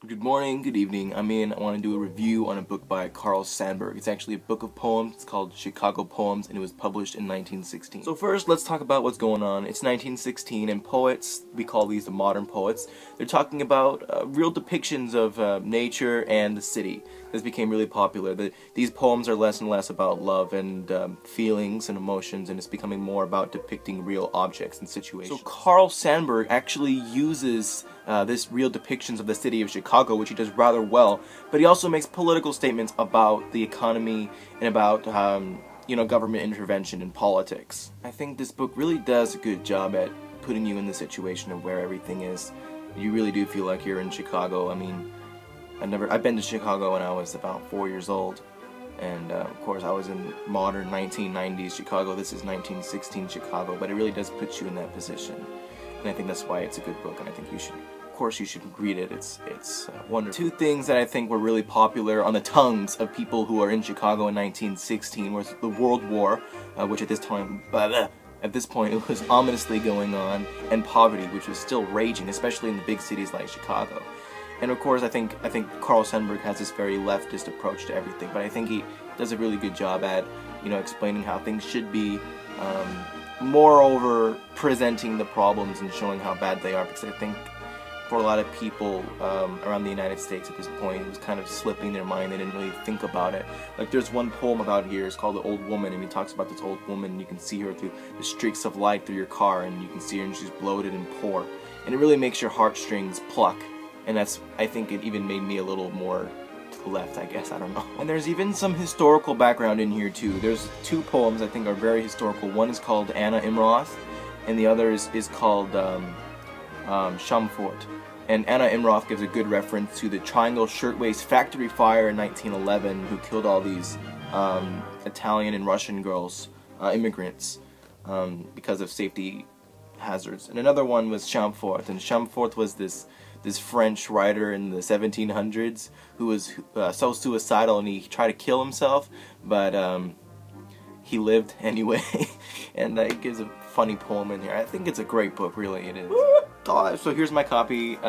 Good morning, good evening. I want to do a review on a book by Carl Sandburg. It's actually a book of poems. It's called Chicago Poems, and it was published in 1916. So first, let's talk about what's going on. It's 1916, and poets, we call these the modern poets, they're talking about real depictions of nature and the city. This became really popular. These poems are less and less about love and feelings and emotions, and it's becoming more about depicting real objects and situations. So Carl Sandburg actually uses this real depictions of the city of Chicago, which he does rather well, but he also makes political statements about the economy and about government intervention in politics. I think this book really does a good job at putting you in the situation of where everything is. You really do feel like you're in Chicago. I've been to Chicago when I was about 4 years old, and of course I was in modern 1990s Chicago. This is 1916 Chicago, but it really does put you in that position, and I think that's why it's a good book, and I think you should. Of course you should read it. It's wonderful. Two things that I think were really popular on the tongues of people who are in Chicago in 1916 was the World War, which at this point it was ominously going on, and poverty, which was still raging, especially in the big cities like Chicago. And of course I think Carl Sandburg has this very leftist approach to everything, but I think he does a really good job at explaining how things should be. Moreover, presenting the problems and showing how bad they are, because I think for a lot of people around the United States at this point, it was kind of slipping their mind. They didn't really think about it. Like, there's one poem about here, it's called The Old Woman, and he talks about this old woman, and you can see her through the streaks of light through your car, and you can see her, and she's bloated and poor. And it really makes your heartstrings pluck, and I think it even made me a little more to the left, I guess, I don't know. And there's even some historical background in here too. There's two poems I think are very historical. One is called Anna Imroth, and the other is called Schaumfort. And Anna Imroth gives a good reference to the Triangle Shirtwaist Factory fire in 1911, who killed all these Italian and Russian girls, immigrants, because of safety hazards. And another one was Schaumfort, and Schaumfort was this French writer in the 1700s who was so suicidal, and he tried to kill himself, but he lived anyway. And it gives a funny poem in here. I think it's a great book, really it is. So here's my copy.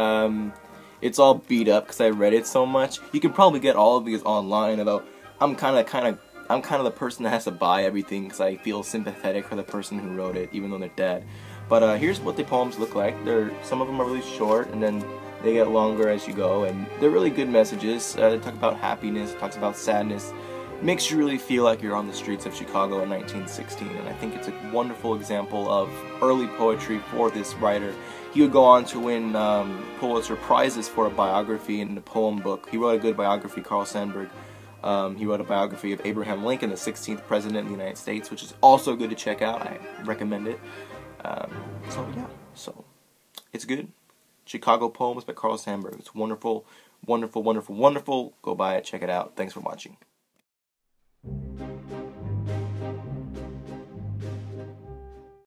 It's all beat up because I read it so much. You can probably get all of these online, although I'm kind of the person that has to buy everything because I feel sympathetic for the person who wrote it, even though they're dead. But here's what the poems look like. Some of them are really short, and then they get longer as you go, and they're really good messages. They talk about happiness, talks about sadness. It makes you really feel like you're on the streets of Chicago in 1916, and I think it's a wonderful example of early poetry for this writer. He would go on to win Pulitzer Prizes for a biography in the poem book. He wrote a good biography, Carl Sandburg. He wrote a biography of Abraham Lincoln, the 16th President of the United States, which is also good to check out. I recommend it. So it's good. Chicago Poems by Carl Sandburg. It's wonderful, wonderful, wonderful, wonderful. Go buy it, check it out. Thanks for watching.